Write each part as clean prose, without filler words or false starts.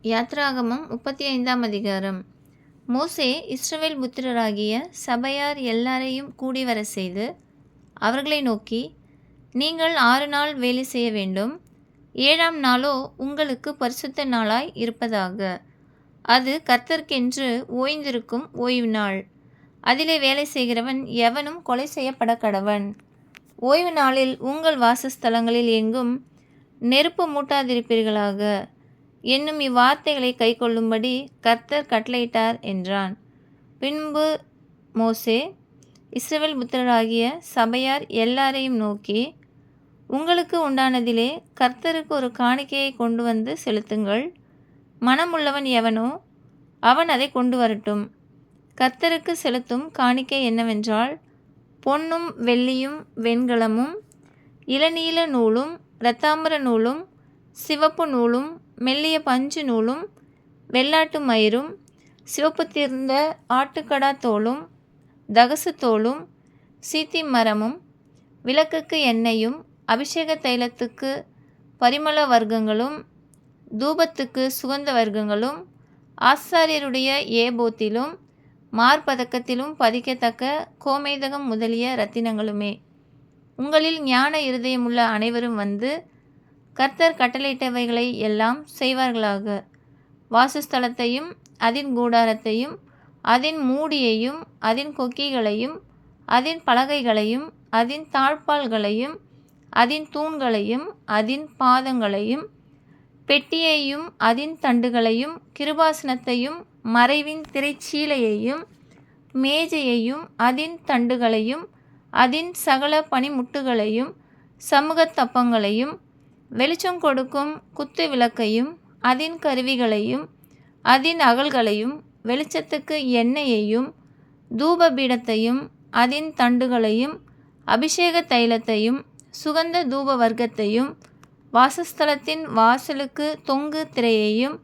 யாத்ராகமம் 35ஆம் அதிகாரம். மோசே இஸ்ரவேல் புத்திரராகிய சபையார் எல்லாரையும் கூடிவர செய்து அவர்களை நோக்கி, நீங்கள் 6 நாள் வேலை செய்ய வேண்டும். 7ஆம் நாளோ உங்களுக்கு பரிசுத்த நாளாய் இருப்பதாக. அது கர்த்தருக்கென்று ஓய்ந்திருக்கும் ஓய்வு நாள். அதிலே வேலை செய்கிறவன் எவனும் கொலை செய்யப்பட கடவன். ஓய்வு நாளில் உங்கள் வாசஸ்தலங்களில் எங்கும் நெருப்பு மூட்டாதிருப்பீர்களாக என்னும் இவ்வார்த்தைகளை கைக்கொள்ளும்படி கர்த்தர் கட்டளையிட்டார் என்றான். பின்பு மோசே இஸ்ரவேல் புத்திரராகிய சபையார் எல்லாரையும் நோக்கி, உங்களுக்கு உண்டானதிலே கர்த்தருக்கு ஒரு காணிக்கையை கொண்டு வந்து செலுத்துங்கள். மனமுள்ளவன் எவனோ அவன் அதை கொண்டு வரட்டும். கர்த்தருக்கு செலுத்தும் காணிக்கை என்னவென்றால், பொன்னும் வெள்ளியும் வெண்கலமும் இளநீல நூலும் இரத்தாம்பர நூலும் சிவப்பு நூலும் மெல்லிய பஞ்சு நூலும் வெள்ளாட்டு மயிரும் சிவப்பு தீர்ந்த ஆட்டுக்கடா தோலும் தகசு தோலும் சீத்தி மரமும் விளக்குக்கு எண்ணெயும் அபிஷேக தைலத்துக்கு பரிமள வர்க்கங்களும் தூபத்துக்கு சுகந்த வர்க்கங்களும் ஆசாரியருடைய ஏபோத்திலும் மார்பதக்கத்திலும் பதிக்கத்தக்க கோமேதகம் முதலிய இரத்தினங்களுமே. உங்களில் ஞான இருதயமுள்ள அனைவரும் வந்து கர்த்தர் கட்டளையிட்டவைகளை எல்லாம் செய்வார்களாக. வாசஸ்தலத்தையும் அதின் கூடாரத்தையும் அதின் மூடியையும் அதின் கொக்கிகளையும் அதின் பலகைகளையும் அதின் தாழ்பால்களையும் அதின் தூண்களையும் அதின் பாதங்களையும் பெட்டியையும் அதின் தண்டுகளையும் கிருபாசனத்தையும் மறைவின் திரைச்சீலையையும் மேஜையையும் அதின் தண்டுகளையும் அதின் சகல பனிமுட்டுகளையும் சமூகத்தப்பங்களையும் வெளிச்சம் கொடுக்கும் குத்து விளக்கையும் அதின் கருவிகளையும் அதின் அகல்களையும் வெளிச்சத்துக்கு எண்ணெயையும் தூபபீடத்தையும் அதின் தண்டுகளையும் அபிஷேக தைலத்தையும் சுகந்த தூப வர்க்கத்தையும் வாசஸ்தலத்தின் வாசலுக்கு தொங்கு திரையையும்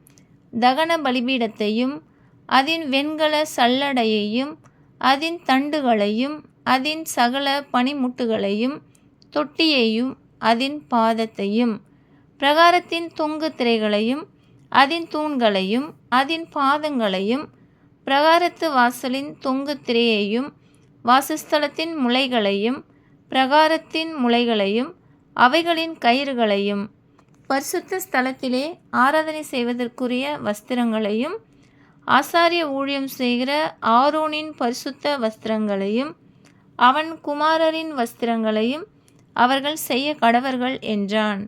தகன பலிபீடத்தையும் அதின் வெண்கல சல்லடையையும் அதின் தண்டுகளையும் அதின் சகல பனிமுட்டுகளையும் தொட்டியையும் அதின் பாதத்தையும் பிரகாரத்தின் தொங்கு திரைகளையும் அதின் தூண்களையும் அதின் பாதங்களையும் பிரகாரத்து வாசலின் தொங்கு திரையையும் வாசஸ்தலத்தின் முளைகளையும் பிரகாரத்தின் முளைகளையும் அவைகளின் கயிறுகளையும் பரிசுத்த ஸ்தலத்திலே ஆராதனை செய்வதற்குரிய வஸ்திரங்களையும் ஆசாரிய ஊழியம் செய்கிற ஆரோனின் பரிசுத்த வஸ்திரங்களையும் அவன் குமாரரின் வஸ்திரங்களையும் அவர்கள் செய்ய கடவர்கள் என்றான்.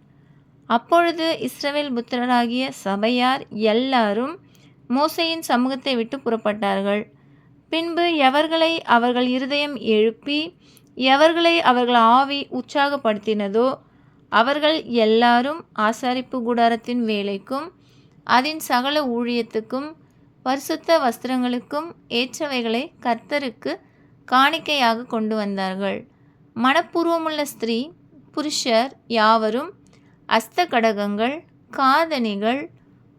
அப்பொழுது இஸ்ரவேல் புத்திரராகிய சபையார் எல்லாரும் மோசேயின் சமூகத்தை விட்டு புறப்பட்டார்கள். பின்பு எவர்களை அவர்கள் இருதயம் எழுப்பி எவர்களை அவர்கள் ஆவி உற்சாகப்படுத்தினதோ அவர்கள் எல்லாரும் ஆசாரிப்பு கூடாரத்தின் வேலைக்கும் அதன் சகல ஊழியத்துக்கும் பரிசுத்த வஸ்திரங்களுக்கும் ஏற்றவைகளை கர்த்தருக்கு காணிக்கையாக கொண்டு வந்தார்கள். மனப்பூர்வமுள்ள ஸ்திரீ புருஷர் யாவரும் அஸ்த கடகங்கள் காதணிகள்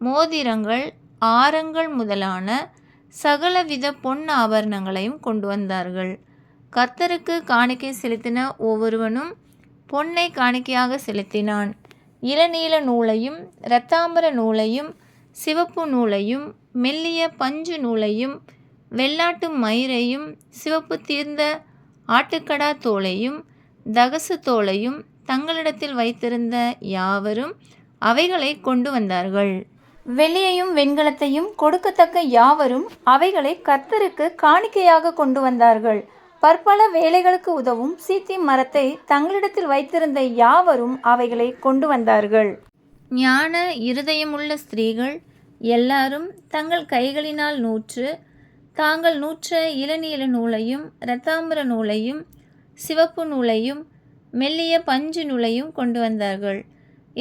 மோதிரங்கள் ஆரங்கள் முதலான சகலவித பொன் ஆபரணங்களையும் கொண்டு வந்தார்கள். கர்த்தருக்கு காணிக்கை செலுத்தின ஒவ்வொருவனும் பொன்னை காணிக்கையாக செலுத்தினான். இளநீல நூலையும் இரத்தாம்பர நூலையும் சிவப்பு நூலையும் மெல்லிய பஞ்சு நூலையும் வெள்ளாட்டு மயிரையும் சிவப்பு தீர்ந்த ஆட்டுக்கடா தோலையும் தகசு தோலையும் தங்களிடத்தில் வைத்திருந்த யாவரும் அவைகளை கொண்டு வந்தார்கள். வெள்ளியையும் வெண்கலத்தையும் கொடுக்கத்தக்க யாவரும் அவைகளை கர்த்தருக்கு காணிக்கையாக கொண்டு வந்தார்கள். பற்பல வேலைகளுக்கு உதவும் சீத்தி மரத்தை தங்களிடத்தில் வைத்திருந்த யாவரும் அவைகளை கொண்டு வந்தார்கள். ஞான இருதயமுள்ள ஸ்திரீகள் எல்லாரும் தங்கள் கைகளினால் நூற்று தாங்கள் நூற்ற இளநீல நூலையும் இரத்தாம்பர நூலையும் சிவப்பு நூலையும் மெல்லிய பஞ்சு நூலையும் கொண்டு வந்தார்கள்.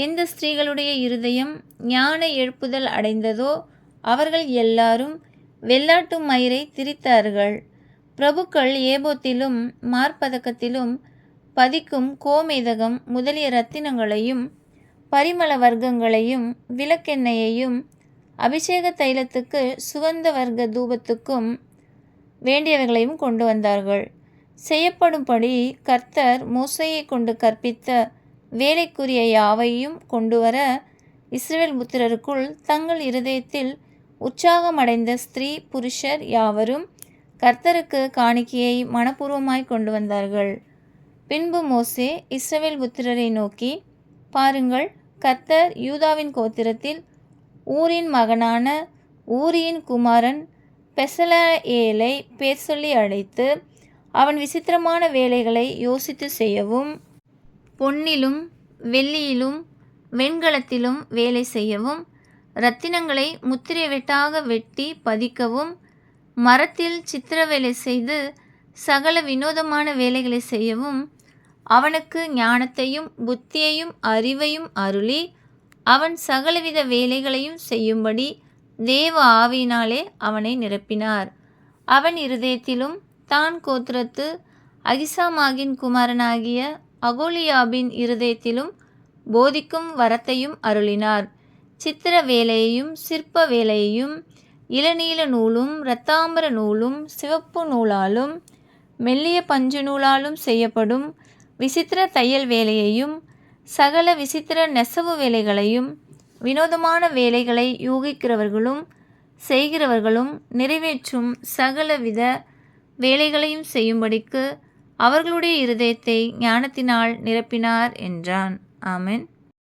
எந்த ஸ்திரீகளுடைய இருதயம் ஞான எழுப்புதல் அடைந்ததோ அவர்கள் எல்லாரும் வெள்ளாட்டு மயிரை திரித்தார்கள். பிரபுக்கள் ஏபோத்திலும் மார்பதக்கத்திலும் பதிக்கும் கோமேதகம் முதலிய இரத்தினங்களையும் பரிமள வர்க்கங்களையும் விளக்கெண்ணெயையும் அபிஷேக தைலத்துக்கு சுகந்த வர்க்க தூபத்துக்கும் வேண்டியவைகளையும் கொண்டு வந்தார்கள். செய்யப்படும்படி கர்த்தர் மோசேயை கொண்டு கற்பித்த வேலைக்குரிய யாவையும் கொண்டு வர இஸ்ரவேல் புத்திரருக்குள் தங்கள் இருதயத்தில் உற்சாகமடைந்த ஸ்திரீ புருஷர் யாவரும் கர்த்தருக்கு காணிக்கையை மனப்பூர்வமாய் கொண்டு வந்தார்கள். பின்பு மோசே இஸ்ரவேல் புத்திரரை நோக்கி, பாருங்கள், கர்த்தர் யூதாவின் கோத்திரத்தில் ஊரின் மகனான ஊரியின் குமாரன் பெசலெயேலை பேர் சொல்லி அழைத்து, அவன் விசித்திரமான வேலைகளை யோசித்து செய்யவும், பொன்னிலும் வெள்ளியிலும் வெண்கலத்திலும் வேலை செய்யவும், இரத்தினங்களை முத்திரை வெட்டாக வெட்டி பதிக்கவும், மரத்தில் சித்திர வேலை செய்து சகல வினோதமான வேலைகளை செய்யவும் அவனுக்கு ஞானத்தையும் புத்தியையும் அறிவையும் அருளி, அவன் சகலவித வேலைகளையும் செய்யும்படி தேவ ஆவியினாலே அவனை நிரப்பினார். அவன் இருதயத்திலும் தான் கோத்திரத்து அகிசாமாகின் குமாரனாகிய அகோலியாபின் இருதயத்திலும் போதிக்கும் வரத்தையும் அருளினார். சித்திர வேலையையும் சிற்ப வேலையையும் இளநீல நூலும் இரத்தாம்பர நூலும் சிவப்பு நூலாலும் மெல்லிய பஞ்சு நூலாலும் செய்யப்படும் விசித்திர தையல் வேலையையும் சகல விசித்திர நெசவு வேலைகளையும் வினோதமான வேலைகளை யூகிக்கிறவர்களும் செய்கிறவர்களும் நிறைவேற்றும் சகலவித வேலைகளையும் செய்யும்படிக்கு அவர்களுடைய இருதயத்தை ஞானத்தினால் நிரப்பினார் என்றான். ஆமென்.